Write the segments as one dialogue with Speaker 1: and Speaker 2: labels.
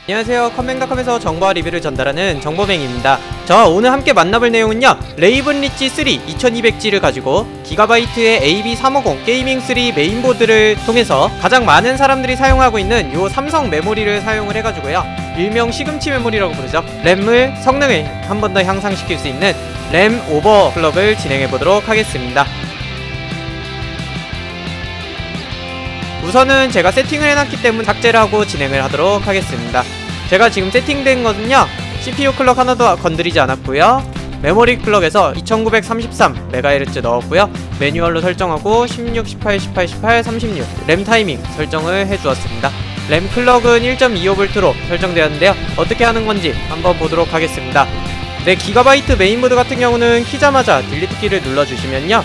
Speaker 1: 안녕하세요. 컴맹닷컴에서 정보와 리뷰를 전달하는 정보맹입니다. 자, 오늘 함께 만나볼 내용은요, 레이븐 리치 3 2200G를 가지고 기가바이트의 AB350 게이밍 3 메인보드를 통해서 가장 많은 사람들이 사용하고 있는 요 삼성 메모리를 사용을 해가지고요, 일명 시금치 메모리라고 부르죠. 램을 성능을 한 번 더 향상시킬 수 있는 램 오버클럭을 진행해보도록 하겠습니다. 우선은 제가 세팅을 해놨기 때문에 삭제를 하고 진행을 하도록 하겠습니다. 제가 지금 세팅된 것은요, CPU 클럭 하나도 건드리지 않았고요, 메모리 클럭에서 2933MHz 넣었고요, 매뉴얼로 설정하고 16, 18, 18, 18, 36 램 타이밍 설정을 해주었습니다. 램 클럭은 1.25V로 설정되었는데요, 어떻게 하는 건지 한번 보도록 하겠습니다. 네, 기가바이트 메인보드 같은 경우는 키자마자 딜리트 키를 눌러주시면요,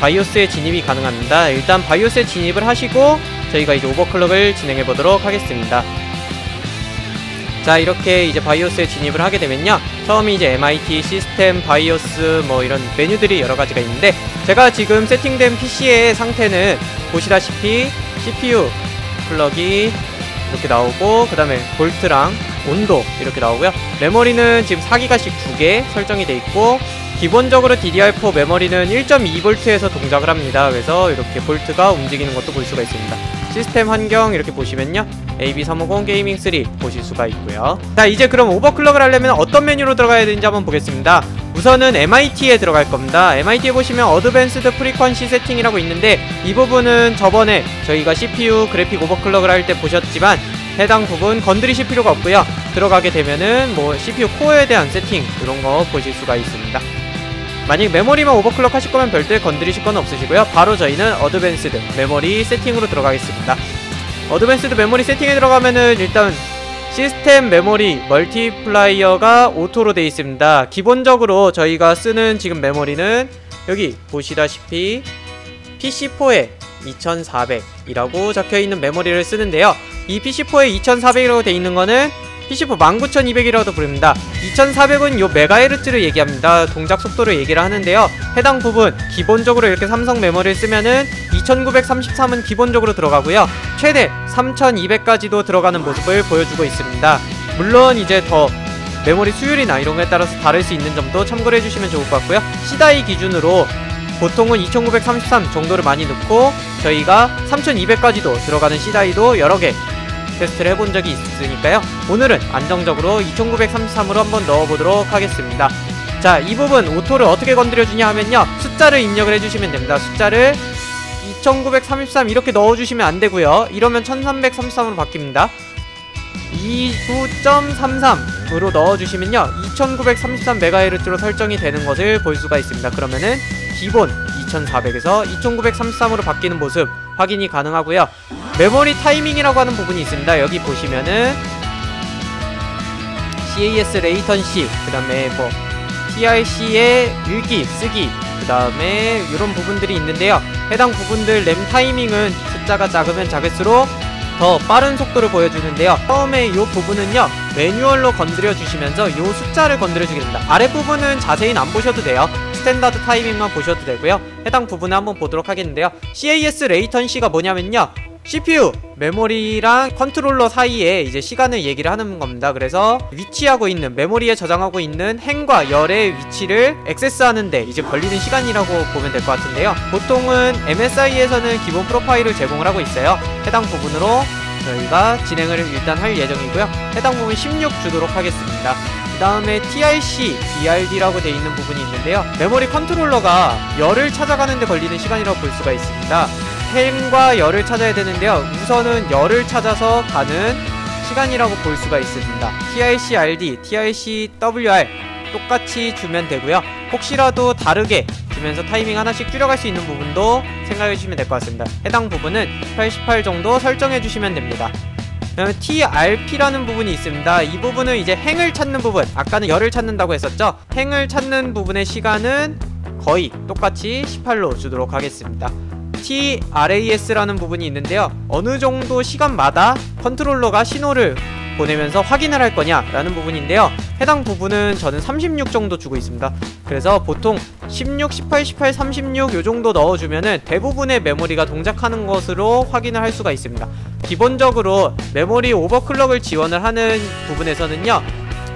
Speaker 1: 바이오스에 진입이 가능합니다. 일단 바이오스에 진입을 하시고 저희가 이제 오버클럭을 진행해 보도록 하겠습니다. 자, 이렇게 이제 바이오스에 진입을 하게 되면요, 처음이 이제 MIT 시스템 바이오스 뭐 이런 메뉴들이 여러 가지가 있는데, 제가 지금 세팅된 PC의 상태는 보시다시피 CPU 클럭이 이렇게 나오고, 그 다음에 볼트랑 온도 이렇게 나오고요, 메모리는 지금 4기가씩 2개 설정이 돼 있고, 기본적으로 DDR4 메모리는 1.2V에서 동작을 합니다. 그래서 이렇게 볼트가 움직이는 것도 볼 수가 있습니다. 시스템 환경 이렇게 보시면요, AB350 게이밍 3 보실 수가 있고요. 자, 이제 그럼 오버클럭을 하려면 어떤 메뉴로 들어가야 되는지 한번 보겠습니다. 우선은 MIT에 들어갈 겁니다. MIT에 보시면 어드밴스드 프리퀀시 세팅이라고 있는데, 이 부분은 저번에 저희가 CPU 그래픽 오버클럭을 할 때 보셨지만 해당 부분 건드리실 필요가 없고요, 들어가게 되면은 뭐 CPU 코어에 대한 세팅 이런 거 보실 수가 있습니다. 만약 메모리만 오버클럭 하실 거면 별도의 건드리실 건 없으시고요, 바로 저희는 어드밴스드 메모리 세팅으로 들어가겠습니다. 어드밴스드 메모리 세팅에 들어가면은 일단 시스템 메모리 멀티플라이어가 오토로 되어 있습니다. 기본적으로 저희가 쓰는 지금 메모리는 여기 보시다시피 PC4에 2400이라고 적혀있는 메모리를 쓰는데요, 이 PC4에 2400이라고 되어 있는 거는 PC4 19200이라고도 부릅니다. 2400은 요 메가헤르츠를 얘기합니다. 동작 속도를 얘기를 하는데요, 해당 부분 기본적으로 이렇게 삼성 메모리를 쓰면은 2933은 기본적으로 들어가고요, 최대 3200까지도 들어가는 모습을 보여주고 있습니다. 물론 이제 더 메모리 수율이나 이런 거에 따라서 다를 수 있는 점도 참고를 해주시면 좋을 것 같고요, C다이 기준으로 보통은 2933 정도를 많이 넣고 저희가 3200까지도 들어가는 C다이도 여러개 테스트를 해본 적이 있으니까요, 오늘은 안정적으로 2933으로 한번 넣어보도록 하겠습니다. 자, 이 부분 오토를 어떻게 건드려주냐 하면요, 숫자를 입력을 해주시면 됩니다. 숫자를 2933 이렇게 넣어주시면 안되고요, 이러면 1333으로 바뀝니다. 29.33으로 넣어주시면요, 2933MHz로 설정이 되는 것을 볼 수가 있습니다. 그러면은 기본 2400에서 2933으로 바뀌는 모습 확인이 가능하고요, 메모리 타이밍이라고 하는 부분이 있습니다. 여기 보시면은 CAS 레이턴시, 그 다음에 뭐 TRC의 읽기, 쓰기, 그 다음에 이런 부분들이 있는데요, 해당 부분들 램 타이밍은 숫자가 작으면 작을수록 더 빠른 속도를 보여주는데요, 처음에 이 부분은요, 매뉴얼로 건드려 주시면서 이 숫자를 건드려 주게 됩니다. 아랫부분은 자세히는 안 보셔도 돼요. 스탠다드 타이밍만 보셔도 되고요, 해당 부분을 한번 보도록 하겠는데요, CAS 레이턴시가 뭐냐면요, CPU, 메모리랑 컨트롤러 사이에 이제 시간을 얘기를 하는 겁니다. 그래서 위치하고 있는, 메모리에 저장하고 있는 행과 열의 위치를 액세스하는데 이제 걸리는 시간이라고 보면 될 것 같은데요, 보통은 MSI에서는 기본 프로파일을 제공을 하고 있어요. 해당 부분으로 저희가 진행을 일단 할 예정이고요, 해당 부분 16 주도록 하겠습니다. 그 다음에 TRC, BRD라고 되어 있는 부분이 있는데요, 메모리 컨트롤러가 열을 찾아가는데 걸리는 시간이라고 볼 수가 있습니다. 행과 열을 찾아야 되는데요, 우선은 열을 찾아서 가는 시간이라고 볼 수가 있습니다. TRC-RD, TRC-WR 똑같이 주면 되고요, 혹시라도 다르게 주면서 타이밍 하나씩 줄여갈 수 있는 부분도 생각해 주시면 될 것 같습니다. 해당 부분은 88 정도 설정해 주시면 됩니다. TRP라는 부분이 있습니다. 이 부분은 이제 행을 찾는 부분, 아까는 열을 찾는다고 했었죠, 행을 찾는 부분의 시간은 거의 똑같이 18로 주도록 하겠습니다. TRAS라는 부분이 있는데요, 어느 정도 시간마다 컨트롤러가 신호를 보내면서 확인을 할 거냐 라는 부분인데요. 해당 부분은 저는 36 정도 주고 있습니다. 그래서 보통 16, 18, 18, 36 요정도 넣어주면은 대부분의 메모리가 동작하는 것으로 확인을 할 수가 있습니다. 기본적으로 메모리 오버클럭을 지원을 하는 부분에서는요,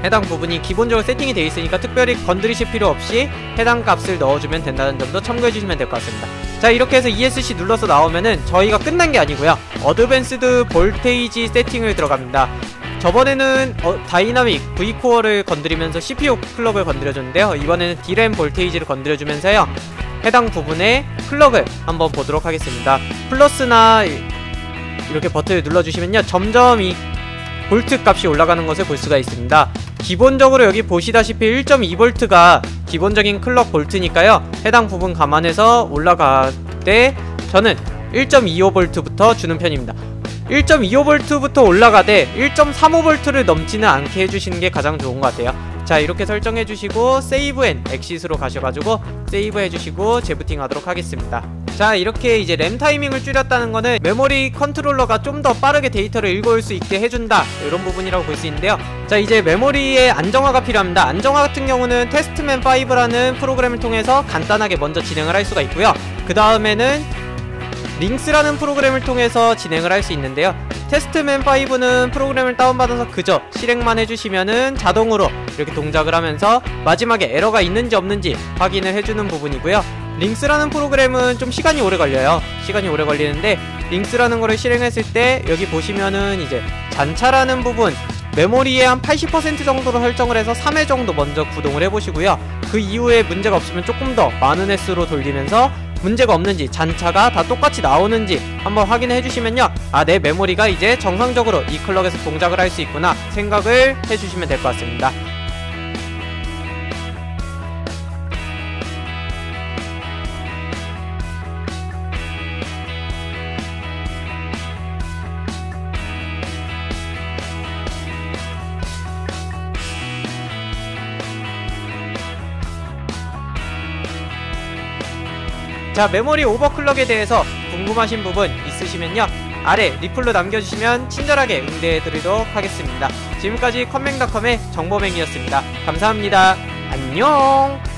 Speaker 1: 해당 부분이 기본적으로 세팅이 되어 있으니까 특별히 건드리실 필요 없이 해당 값을 넣어주면 된다는 점도 참고해 주시면 될 것 같습니다. 자, 이렇게 해서 ESC 눌러서 나오면은 저희가 끝난 게 아니고요, 어드밴스드 볼테이지 세팅을 들어갑니다. 저번에는 다이나믹 V코어를 건드리면서 CPU 클럭을 건드려줬는데요, 이번에는 D램 볼테이지를 건드려주면서요, 해당 부분의 클럭을 한번 보도록 하겠습니다. 플러스나 이렇게 버튼을 눌러주시면요, 점점 이 볼트 값이 올라가는 것을 볼 수가 있습니다. 기본적으로 여기 보시다시피 1.2V가 기본적인 클럭 볼트니까요, 해당 부분 감안해서 올라갈 때 저는 1.25V부터 주는 편입니다. 1.25V부터 올라가되 1.35V를 넘지는 않게 해주시는 게 가장 좋은 것 같아요. 자, 이렇게 설정해주시고 세이브 앤 엑싯으로 가셔가지고 세이브 해주시고 재부팅 하도록 하겠습니다. 자, 이렇게 이제 램 타이밍을 줄였다는 거는 메모리 컨트롤러가 좀 더 빠르게 데이터를 읽어올 수 있게 해준다, 이런 부분이라고 볼 수 있는데요. 자, 이제 메모리의 안정화가 필요합니다. 안정화 같은 경우는 테스트맨5라는 프로그램을 통해서 간단하게 먼저 진행을 할 수가 있고요, 그 다음에는 링스라는 프로그램을 통해서 진행을 할 수 있는데요, 테스트맨5는 프로그램을 다운받아서 그저 실행만 해주시면은 자동으로 이렇게 동작을 하면서 마지막에 에러가 있는지 없는지 확인을 해주는 부분이고요, 링스라는 프로그램은 좀 시간이 오래 걸려요. 시간이 오래 걸리는데, 링스라는 거를 실행했을 때 여기 보시면은 이제 잔차라는 부분, 메모리의 한 80% 정도로 설정을 해서 3회 정도 먼저 구동을 해보시고요, 그 이후에 문제가 없으면 조금 더 많은 횟수로 돌리면서 문제가 없는지, 잔차가 다 똑같이 나오는지 한번 확인해 주시면요, 아, 내 메모리가 이제 정상적으로 이 클럭에서 동작을 할 수 있구나 생각을 해주시면 될 것 같습니다. 자, 메모리 오버클럭에 대해서 궁금하신 부분 있으시면요, 아래 리플로 남겨주시면 친절하게 응대해드리도록 하겠습니다. 지금까지 컴맹닷컴의 정보맹이었습니다. 감사합니다. 안녕.